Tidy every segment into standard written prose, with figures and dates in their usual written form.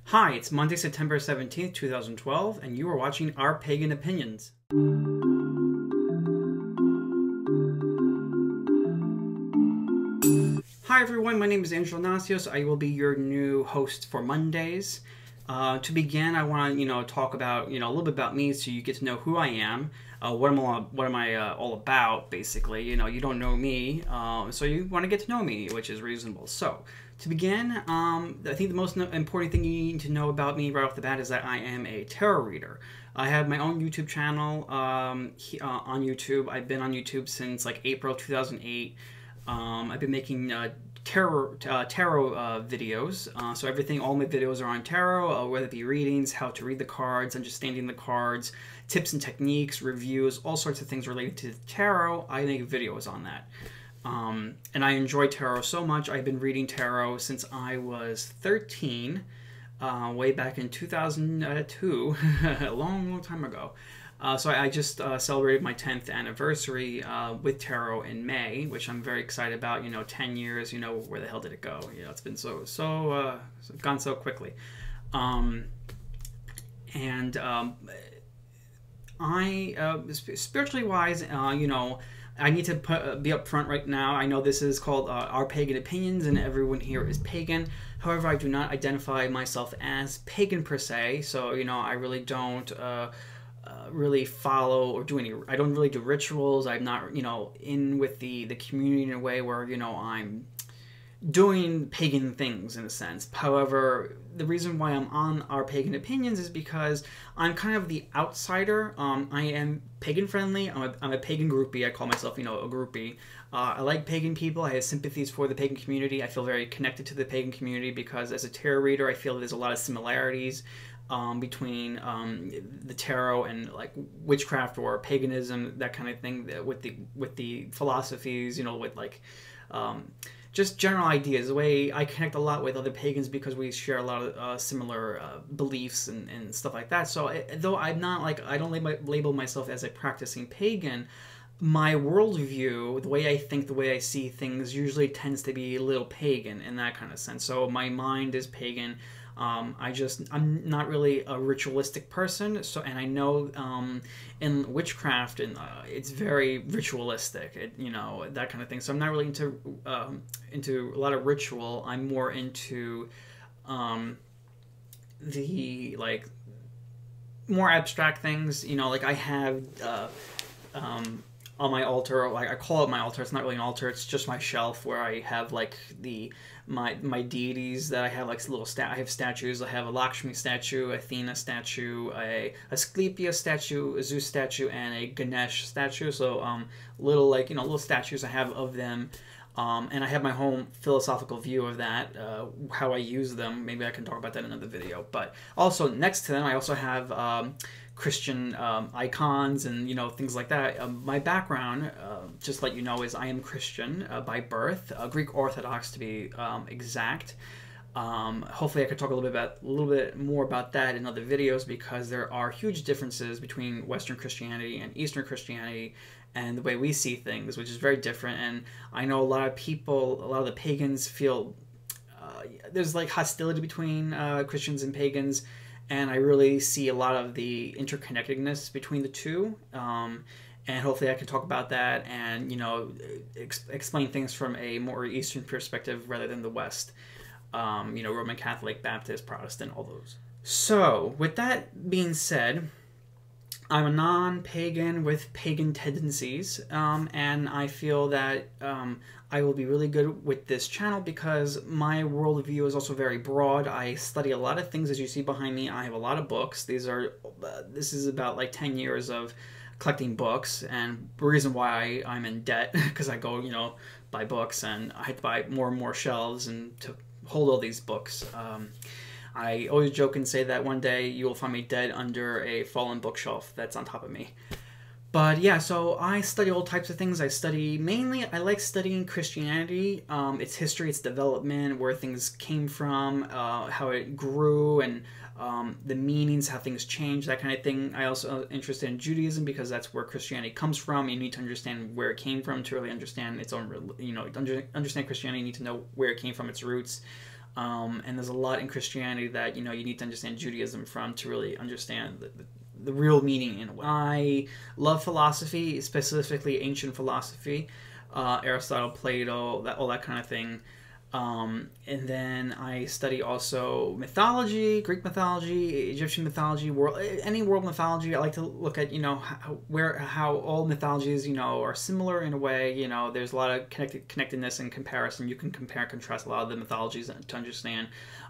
Hi, it's Monday, September 17th, 2012, and you are watching Our Pagan Opinions. Hi everyone, my name is Angelo Nasios. I will be your new host for Mondays. To begin, I want to talk about a little bit about me, so you get to know who I am. What am I all about? Basically, you don't know me, so you want to get to know me, which is reasonable. So, to begin, I think the most important thing you need to know about me right off the bat is that I am a tarot reader. I have my own YouTube channel on YouTube. I've been on YouTube since like April 2008. I've been making tarot videos. So all my videos are on tarot, whether it be readings, how to read the cards, understanding the cards, tips and techniques, reviews, all sorts of things related to tarot. I make videos on that. And I enjoy tarot so much. I've been reading tarot since I was 13, way back in 2002, a long time ago. So I just celebrated my 10th anniversary with tarot in May, which I'm very excited about. 10 years, where the hell did it go? It's been gone so quickly. Spiritually wise, I need to be upfront right now. I know this is called Our Pagan Opinions, and everyone here is pagan. However, I do not identify myself as pagan per se, so I really don't really follow or do any. I don't really do rituals. I'm not in with the community in a way where I'm doing pagan things in a sense. However, the reason why I'm on Our Pagan Opinions is because I'm kind of the outsider. I am pagan friendly. I'm a pagan groupie. I call myself, a groupie. I like pagan people. I have sympathies for the pagan community. I feel very connected to the pagan community because as a tarot reader, I feel there's a lot of similarities between the tarot and like witchcraft or paganism, that kind of thing, with the philosophies, with like just general ideas. The way I connect a lot with other pagans because we share a lot of similar beliefs and stuff like that. So though I'm not I don't label myself as a practicing pagan, my worldview, the way I think, the way I see things, usually tends to be a little pagan in that kind of sense. So my mind is pagan. I'm not really a ritualistic person, and I know in witchcraft and it's very ritualistic, that kind of thing. So I'm not really into a lot of ritual. I'm more into the more abstract things. I have on my altar, I call it my altar. It's not really an altar. It's just my shelf where I have my deities that I have little I have statues. I have a Lakshmi statue, a Athena statue, a Asclepius statue, a Zeus statue, and a Ganesh statue. So little statues I have of them. And I have my whole philosophical view of that, how I use them. Maybe I can talk about that in another video. But also next to them, I also have Christian icons and things like that. My background, just to let you know, is I am Christian by birth, Greek Orthodox to be exact. Hopefully I could talk a little bit more about that in other videos, because there are huge differences between Western Christianity and Eastern Christianity and the way we see things, which is very different. And I know a lot of the pagans feel there's hostility between Christians and pagans, and I really see a lot of the interconnectedness between the two. And hopefully I can talk about that and explain things from a more Eastern perspective rather than the West. Roman Catholic, Baptist, Protestant, all those. So, with that being said, I'm a non-pagan with pagan tendencies, and I feel that I will be really good with this channel because my worldview is also very broad. I study a lot of things, as you see behind me. I have a lot of books. This is about 10 years of collecting books, and the reason why I'm in debt because I go buy books, and I have to buy more and more shelves and to hold all these books. I always joke and say that one day you will find me dead under a fallen bookshelf that's on top of me. But yeah, so I study all types of things. I like studying Christianity, its history, its development, where things came from, how it grew, and the meanings, how things change, that kind of thing. I also interested in Judaism because that's where Christianity comes from. You need to understand where it came from to really understand its own, understand Christianity. You need to know where it came from, its roots. And there's a lot in Christianity that, you need to understand Judaism from to really understand the real meaning in a way. I love philosophy, specifically ancient philosophy, Aristotle, Plato, all that kind of thing. And then I study also mythology, Greek mythology, Egyptian mythology, any world mythology. I like to look at, how all mythologies, are similar in a way. There's a lot of connectedness and comparison. You can compare and contrast a lot of the mythologies to understand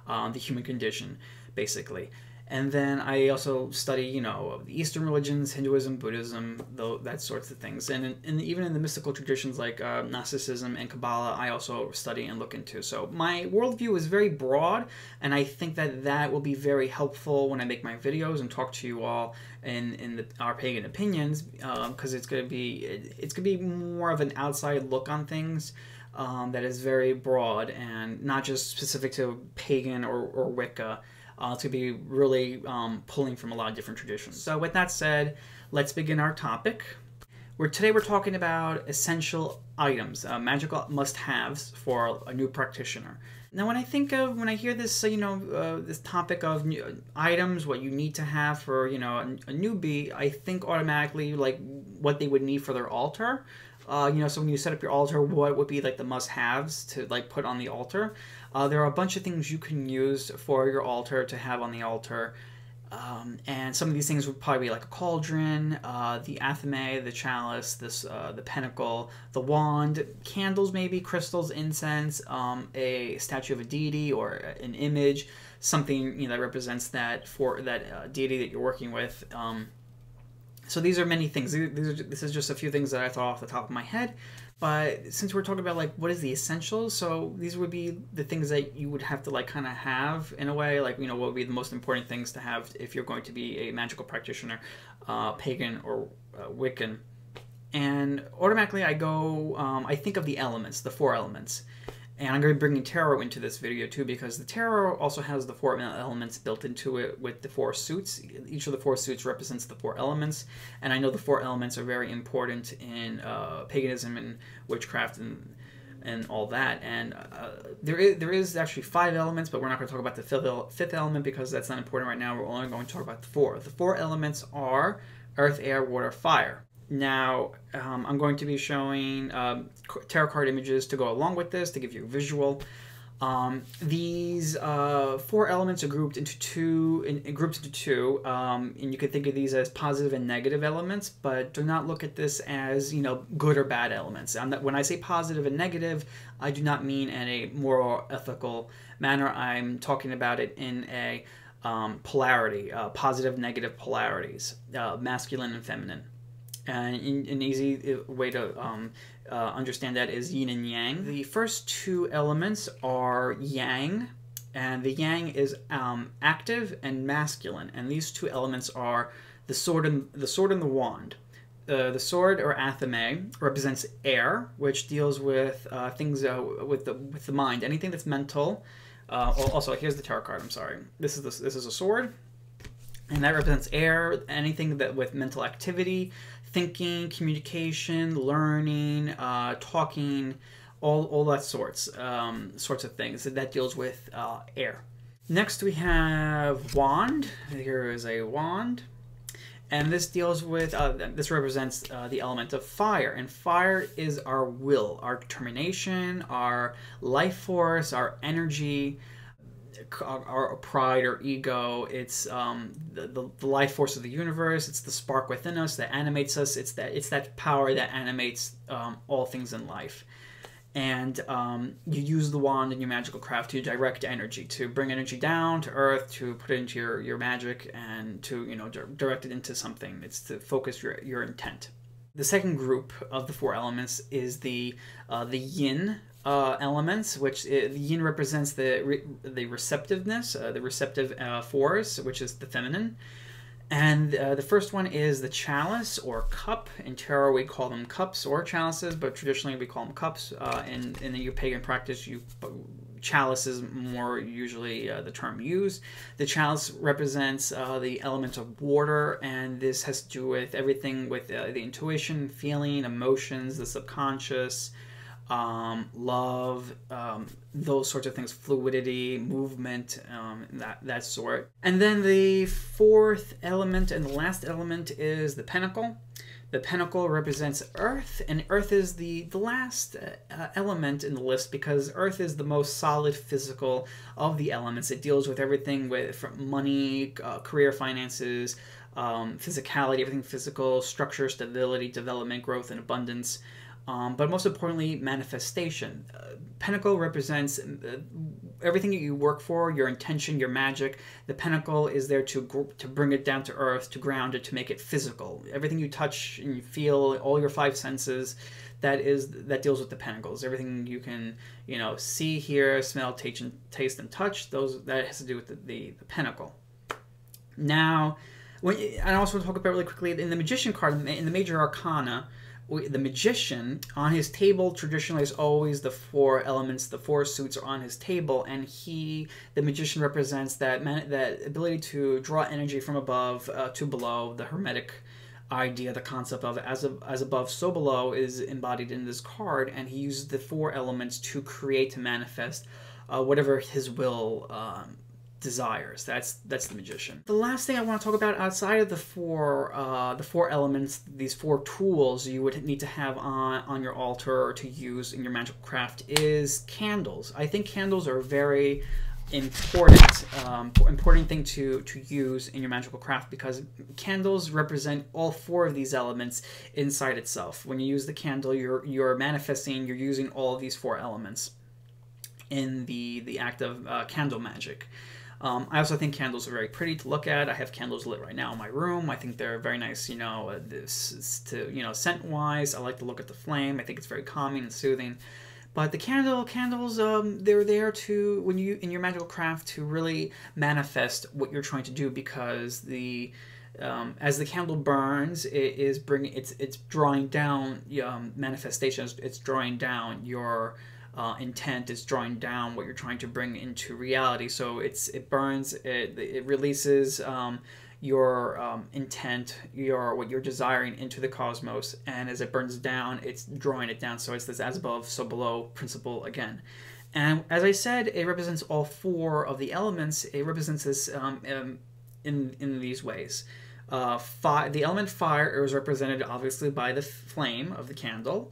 the human condition, basically. And then I also study, the Eastern religions, Hinduism, Buddhism, that sorts of things. And even in the mystical traditions like Gnosticism and Kabbalah, I also study and look into. So my worldview is very broad, and I think that will be very helpful when I make my videos and talk to you all in our pagan opinions, because it's gonna be more of an outside look on things. That is very broad and not just specific to pagan or Wicca. It's going to be really pulling from a lot of different traditions. So with that said, let's begin our topic. Today we're talking about essential items, magical must-haves for a new practitioner. Now when I hear this, this topic of items, what you need to have for, a newbie, I think automatically like what they would need for their altar. So when you set up your altar, what would be like the must-haves to like put on the altar? There are a bunch of things you can use for your altar to have on the altar. And some of these things would probably be like a cauldron, the athame, the chalice, the pentacle, the wand, candles maybe, crystals, incense, a statue of a deity or an image, something that represents that deity that you're working with. So these are many things. This is just a few things that I thought off the top of my head. But since we're talking about like what is the essentials, so these would be the things that you would have to like kind of have in a way, like what would be the most important things to have if you're going to be a magical practitioner, pagan or Wiccan. And automatically I think of the elements, the 4 elements. And I'm going to be bringing tarot into this video too, because the tarot also has the 4 elements built into it with the 4 suits. Each of the 4 suits represents the 4 elements, and I know the 4 elements are very important in paganism and witchcraft and all that. And there is actually 5 elements, but we're not going to talk about the 5th element because that's not important right now. We're only going to talk about the 4. The 4 elements are earth, air, water, fire. Now, I'm going to be showing tarot card images to go along with this to give you a visual. These 4 elements are grouped into two, and you can think of these as positive and negative elements, but do not look at this as, good or bad elements. When I say positive and negative, I do not mean in a moral, ethical manner. I'm talking about it in a polarity, positive, negative polarities, masculine and feminine. And an easy way to understand that is yin and yang. The first 2 elements are yang, and the yang is active and masculine. And these 2 elements are the sword and the wand. The sword, or athame, represents air, which deals with things with the mind, anything that's mental. Also, here's the tarot card. I'm sorry. This is a sword, and that represents air. Anything that with mental activity, thinking, communication, learning, talking, all that sorts of things. That deals with air. Next we have wand. Here is a wand. And this deals with, this represents the element of fire. And fire is our will, our determination, our life force, our energy, our pride or ego. It's the life force of the universe. It's the spark within us that animates us. It's that power that animates all things in life. And you use the wand in your magical craft to direct energy, to bring energy down to earth, to put it into your magic, and to direct it into something. It's to focus your intent. The second group of the 4 elements is the yin elements, which the yin represents the receptiveness, the receptive force, which is the feminine. And the first one is the chalice or cup. In tarot, we call them cups or chalices, but traditionally we call them cups. In the pagan practice, chalice is more usually the term used. The chalice represents the element of water, and this has to do with everything with the intuition, feeling, emotions, the subconscious, love, those sorts of things, fluidity, movement, that sort. And then the fourth element and the last element is the pentacle. The pentacle represents Earth, and Earth is the last element in the list because Earth is the most solid physical of the elements. It deals with everything from money, career, finances, physicality, everything physical, structure, stability, development, growth, and abundance. But most importantly, manifestation. Pentacle represents everything that you work for, your intention, your magic. The pentacle is there to bring it down to earth, to ground it, to make it physical. Everything you touch and you feel, all your five senses, that deals with the pentacles. Everything you can, see, hear, smell, taste, and touch. That has to do with the pentacle. Now, I also want to talk about really quickly in the Magician card in the Major Arcana. The magician, on his table traditionally is always the four elements, the four suits are on his table, and the magician represents that ability to draw energy from above to below. The hermetic idea, the concept of as above, so below is embodied in this card, and he uses the four elements to create, to manifest whatever his will desires. That's the magician. The last thing I want to talk about outside of the four elements, these four tools you would need to have on your altar or to use in your magical craft is candles. I think candles are a very important thing to use in your magical craft because candles represent all four of these elements inside itself. When you use the candle, you're manifesting, you're using all of these four elements in the act of candle magic. I also think candles are very pretty to look at. I have candles lit right now in my room. I think they're very nice, scent-wise. I like to look at the flame. I think it's very calming and soothing. But the candles, they're there to, in your magical craft, to really manifest what you're trying to do because as the candle burns, it's drawing down manifestations. It's drawing down your intent, is drawing down what you're trying to bring into reality. So it burns, it releases your intent, what you're desiring into the cosmos, and as it burns down, it's drawing it down. So it's this as above, so below principle again. And as I said, it represents all four of the elements. It represents this in these ways. The element fire is represented obviously by the flame of the candle.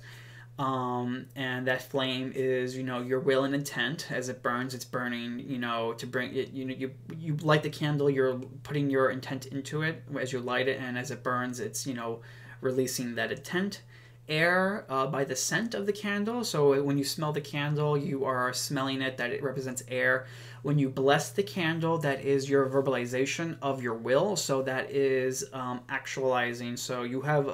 And that flame is, your will and intent. As it burns, it's burning, to bring it, you light the candle, you're putting your intent into it as you light it, and as it burns, it's, releasing that intent. Air, by the scent of the candle. So when you smell the candle, you are smelling it, that it represents air. When you bless the candle, that is your verbalization of your will. So that is actualizing. So you have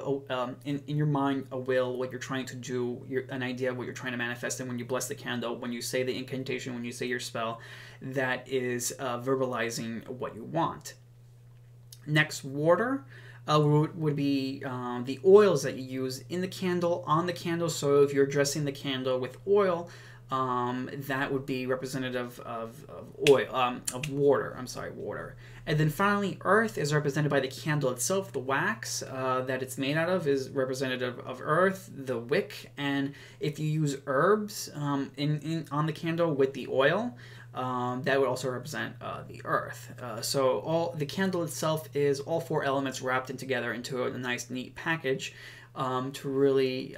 in your mind a will, what you're trying to do, an idea of what you're trying to manifest. And when you bless the candle, when you say the incantation, when you say your spell, that is verbalizing what you want. Next, water. Would be the oils that you use in the candle, on the candle. So if you're dressing the candle with oil, that would be representative of water. Water. And then finally, earth is represented by the candle itself. The wax that it's made out of is representative of earth, the wick. And if you use herbs on the candle with the oil, that would also represent the earth. So the candle itself is all four elements wrapped together into a nice, neat package to really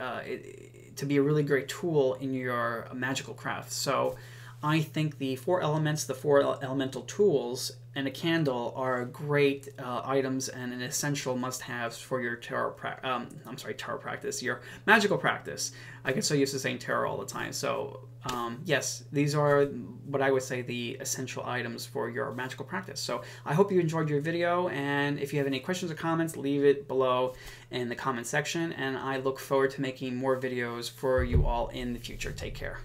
to be a really great tool in your magical craft. So I think the four elements, the four elemental tools, and a candle are great items and an essential must-haves for your tarot practice, your magical practice. I get so used to saying tarot all the time. So yes, these are what I would say the essential items for your magical practice. So I hope you enjoyed your video, and if you have any questions or comments, leave it below in the comment section, and I look forward to making more videos for you all in the future. Take care.